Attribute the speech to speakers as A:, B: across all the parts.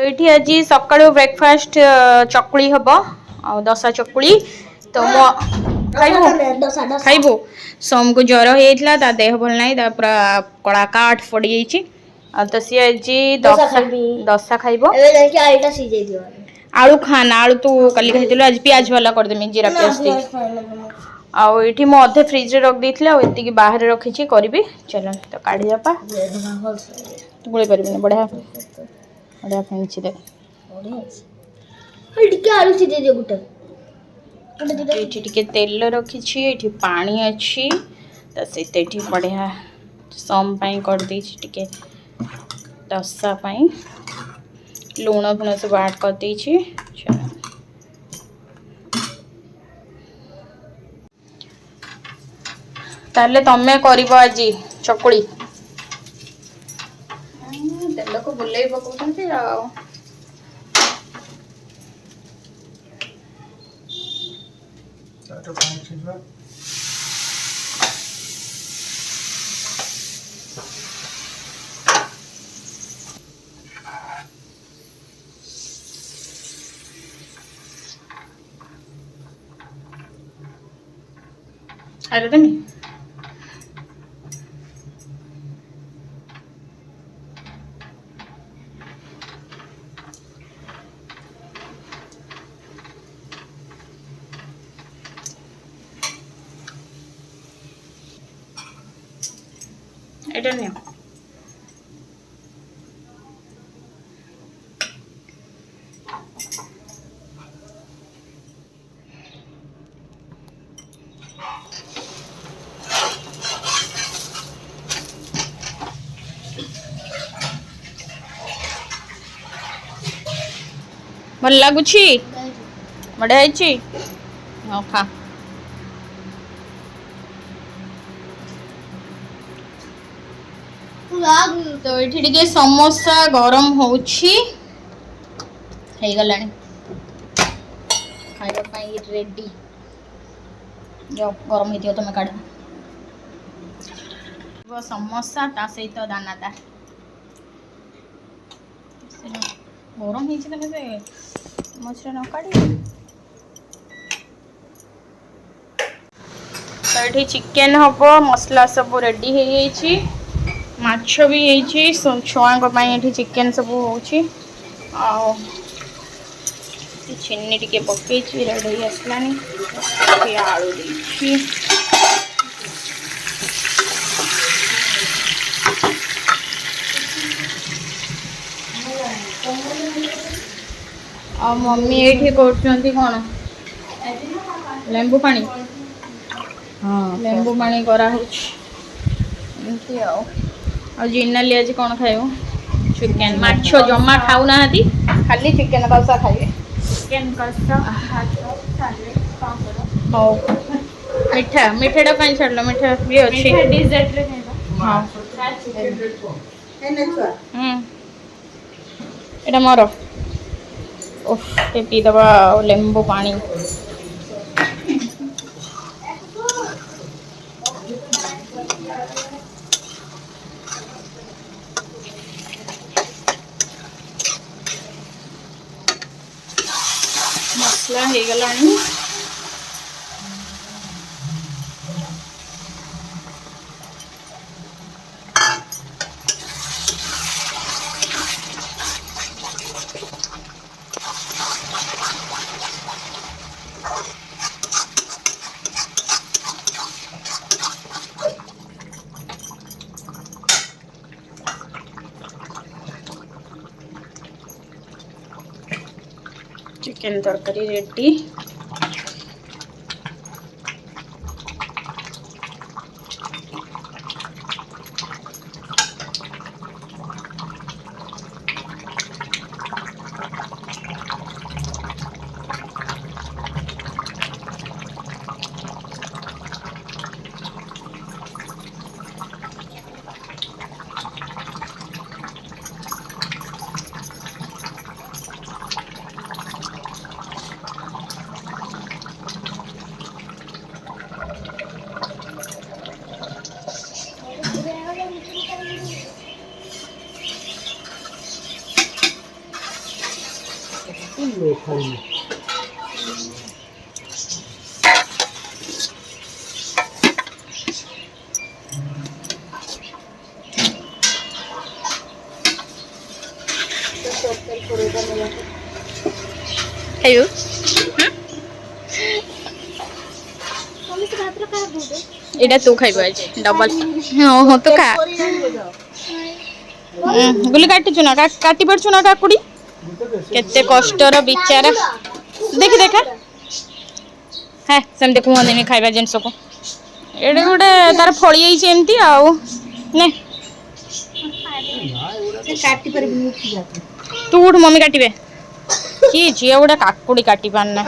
A: ये आज सकाळु ब्रेकफास्ट चकुली हम आ दशा चकुली तो खाइबो सोम को ज्वर होता ता देह भल ना पूरा कड़ा काठ पड़ जाइए तो सी आज दशा खाइब आलू खाना आलू तू कल खाई आज पियाज वाला करदेमी जीरा पियाज आठी मु अधे फ्रिज रे रख देती आती बाहर रखी करी चल तो काढ़ी गोल पार बढ़िया बढ़िया फेंची दे ये तेल रखी पानी अच्छी तो से बढ़िया सम कर दे दशा लुण फुण सब ऐड कर दे ताले तमे करिबो आज चकुली तेल को बुले पकाउछन्ते आ अरे तनी এটা নিও भल लगुची बढ़िया है खा तो ये समोसा गरम होगला खाइबाई रेडी जो गरम हो तुम काढ़ समोसा ता सहित दानादार गरम हो मछली न काढ़ तो ये चिकेन हम मसला सब रेडी हो माछ भी छुआ ये चिकेन सब हो चीनी टे पकई रेडी आसलानी आलू दे मम्मी ये कौन लेंबू पानी हाँ लेंबू पानी करा जिनाली आज कौन खाइब चिकेन माछ जमा खाऊ ना खाली चिकेन कषा खाइए चिकेन कषा हाँ मीठा मीठाटा कहीं छाड़ मीठा भी अच्छी हाँ एटा मोर पीदबा लेंबू पानी मसला हो गला चिकेन तरकारी रेडी ଖାଇବୁ ଏଇଟା ତୁ ଖାଇବୁ ଆଜି ଡବଲ ହଁ ହଁ ତୁ ଖା ଗୁଲି କାଟିଛୁ ନା କାଟି ପାରୁଛୁ ନା କାକୁଡି କେତେ କଷ୍ଟର ବିଚାରା ଦେଖି ଦେଖା ହେ ସେମିତି କୁହନ୍ତିନି ଖାଇବା ଜିନିଷକୁ ଏଇଟା ଗୋଟେ ତାର ଫଳି ଯାଇଛି ଏମିତି ଆଉ ନେ ତୁ ଉଠୁ ମମି କାଟିବେ କି ଝିଅ ଗୋଟେ କାକୁଡି କାଟି ପାରୁନା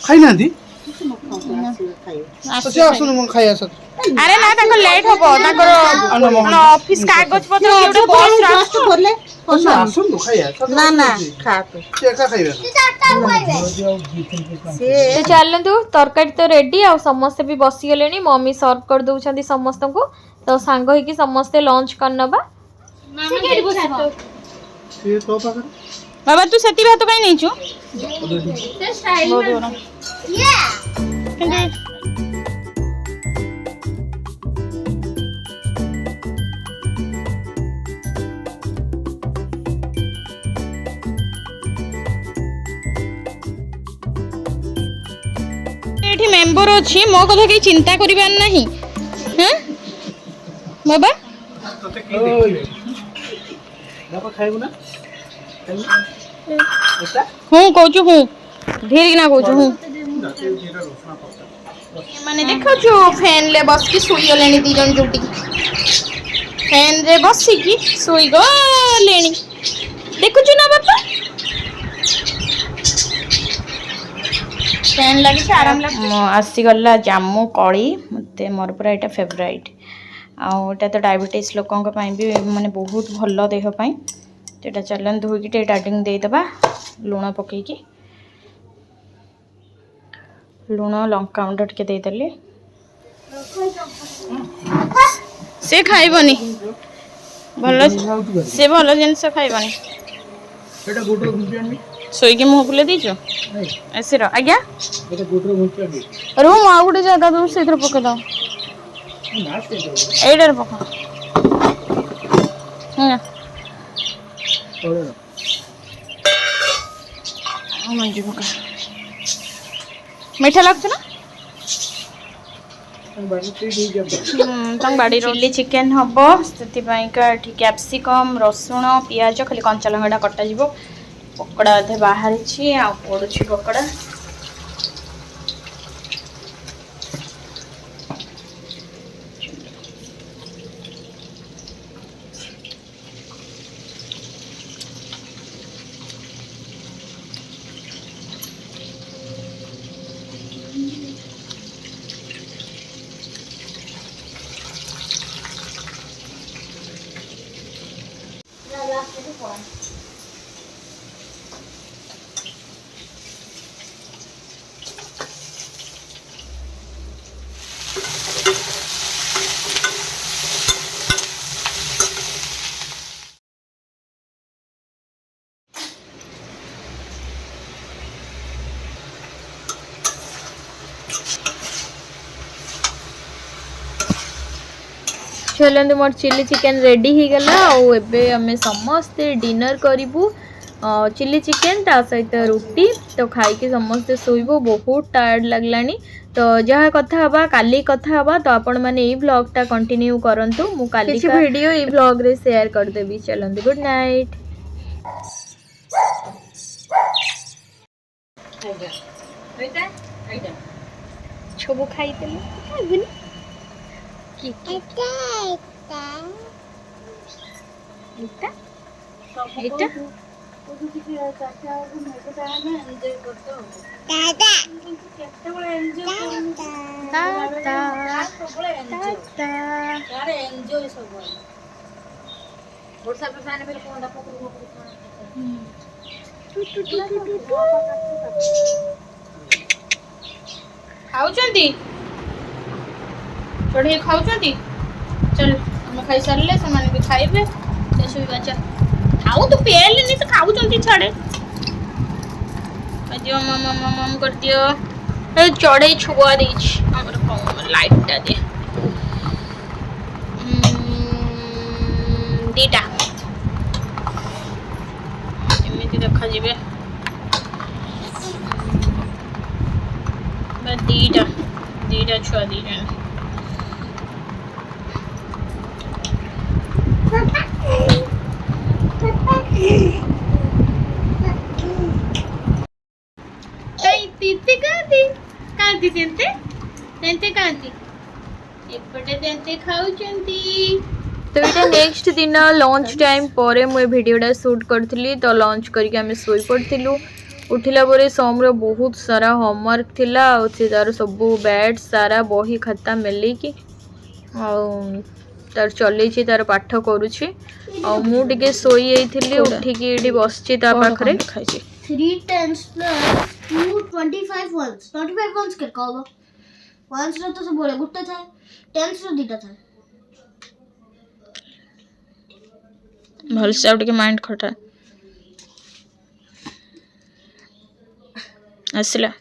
B: ଖାଇନାହାନ୍ତି
A: ଆରେ ନା ତାଙ୍କର ଲେଟ୍ ହବ ତାଙ୍କର ଅଫିସ କାଗଜ ପତ୍ର
B: ଆସନ୍ତୁ
C: ଚାଲନ୍ତୁ ତରକାରୀ ତ ରେଡି ଆଉ ସମସ୍ତେ ବି ବସିଗଲେଣି ମମି ସର୍ଭ କରିଦଉଛନ୍ତି ସମସ୍ତଙ୍କୁ ତ ସାଙ୍ଗ ହେଇକି ସମସ୍ତେ ଲଞ୍ଚ କରିନବା
A: ବାବା ତୁ ସେଠି ଭାତ କାଇଁ ନେଇଛୁ एठी मेंबर अछि मो कथा के चिंता करिबार नाही हैं बाबा
B: बाबा खाइबु ना
A: हूँ कहूँ हूँ धीरे ना कहूँ हूँ माने देखो फैन ले बस की सुई गलेनी दी जन जुटी फैन रे बसी की सुई गलेनी देखुछु ना बाबा फैन लगी आराम लगे आसी गला जामु कड़ी मते मोर पूरा एटा फेवरेट आटा तो डायबिटीज लोकों भी माने बहुत भल देह एटा चलन धोईकी डार्टिंग देदेबा लुण पकईकी लुण लंका गुंड टे देदेली से खाइबनी भल से भल जिनस खाइबनी शोईकी मुह बुले दीचु ऐसे आज्ञा रूम आ गोटे जगह दूर से पकड़ दो एइडर पका मंजी पका मीठा लगछ ना बाड़ी चिल्ली चिकेन हम से कैप्सिकम रसुण पियाज खाली कंचा लंका कटा जीवो पकड़ा अधे बाहरी पड़ुछि पकड़ा
C: चलते मोर चिल्ली चिकेन रेडी हो गला एबे हमें समस्ते डिनर करिबू चिल्ली चिकेन ता सहित रुटी तो खाई के समस्ते सोइबो बहुत टायर्ड लगलानी तो जहाँ कथा हबा काली कथा हबा तो आपण माने ई व्लॉग टा कंटिन्यू करंतु मु काली का वीडियो ई व्लॉग रे शेयर कर देबी चलंदी गुड नाइट
A: छबु खाई देली खाइबनी की एटा ଖାଉଛନ୍ତି ଚଢ଼େଇ ଖାଉଛନ୍ତି ଚଲ ଆମେ ଖାଇସାରିଲେ ସେମାନେ ବି ଖାଇବେ ଶୋଇବା ଚାଲ ଖାଉ ତୁ ପିଏଲେନି ସେ ଖାଉଛନ୍ତି ଛାଡ଼େ ଦିଅ ମାମା କରିଦିଅ ଏ ଚଢ଼େଇ ଛୁଆ ଦେଇଛି ଆମର କଣ ଲାଇଟଟା ଦିଏ ଦିଟା ଏମିତି ଦେଖାଯିବେ ଦିଟା ଛୁଆ ଦେଇଛନ୍ତି କାନ୍ତି ତେନ୍ତେ କାନ୍ତି ଏପଟେ ତେନ୍ତେ ଖାଉଛନ୍ତି
C: तो ये नेक्स्ट दिन लंच टाइम पर मुझे भिडटा सुट करी तो लंच करके आम शोई पड़ू उठिला ପରେ सोमर बहुत सारा होमवर्क थिला से तार सब बैट सारा बही खाता मेलेकी तार चलई तार पाठ करुच्छी मुझे शोई जाइली उठिकी ये बसची पाखे
D: 3 10s plus 2 25 ones 25 ones के कहबो ones रो तो सब बोले गुट्टे था 10s रो दीटा था
A: भल से आउट के माइंड खटा आसला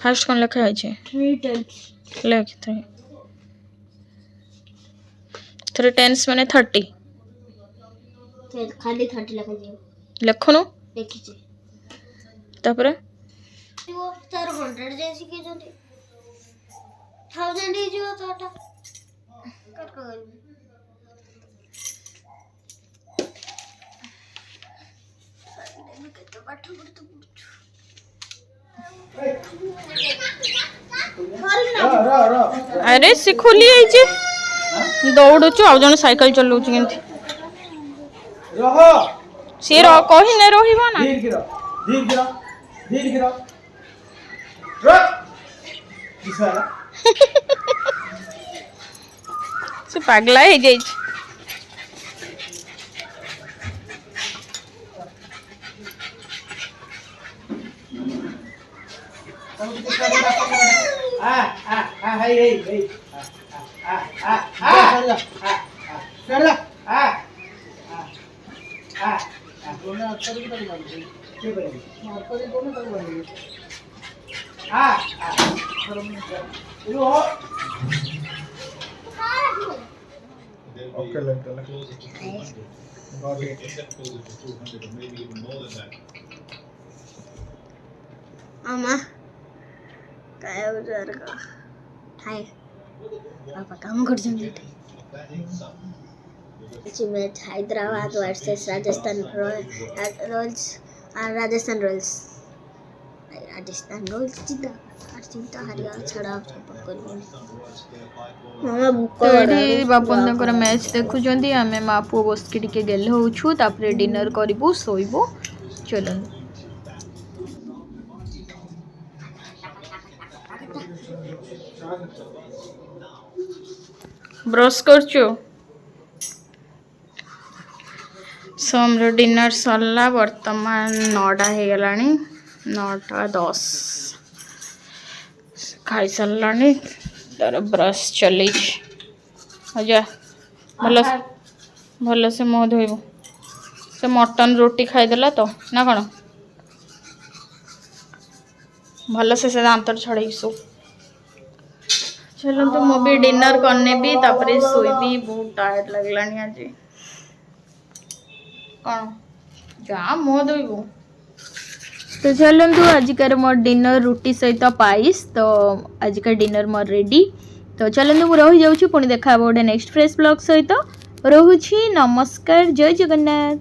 A: फास्ट कौन लिखा है
D: 3 10s
A: लिख 3 10s माने 30
D: फिर खाली 30 लिखा दियो
A: लिखनु
D: देखि छी
A: तापरे
D: वो 400 जैसे के जंती 1000 ही जो था कर कर
A: अरे से खोली आइजे दौड़ुचु आ जन साइकिल चलाउछु केंति
B: रहो
A: से कहि नै रहिबो ना
B: धीर गिरा रख किसाला
A: से पागला हे जाई
B: हाय कर ला दोनों अक्षर की तरह बन गई के बनेगी मार्कर दोनों तरह बनेगी यो ओके लगता है गॉट इट
D: मामा काय उधर का हाय पापा काम कर जंदे थे match Hyderabad versus Rajasthan Royals Rajasthan Royals जीता चिंता हरिया छड़ा सपोर्ट करबो मामा भूख
C: तो ये बापन मैच देखुं आम माँ पुओ बसकी टे गेले होचु तापर डिनर करूँ शोबू चलो
A: ब्रश करचो समर डिनर सरला वर्तमान 9टा हो गला 9:10 खाई सारा तार ब्रश चल जा भल से मुँह धोब से मटन रोटी खाईदेला तो ना कौन भल से दांत छड़े सो चलो तो मु भी डिनर करने भी तापरे सोईबी बहुत टायर्ड लगला आज कौन जा मुँह धोबू
C: तो चलतु आजिकार मोर डिनर रुटी सहित पाइस तो आजिका डिनर मोर रेडी तो चलतु मु रही जाऊँ पुणी देखा गोटे नेक्स्ट फ्रेश ब्लॉग सहित रोहुछि नमस्कार जय जगन्नाथ।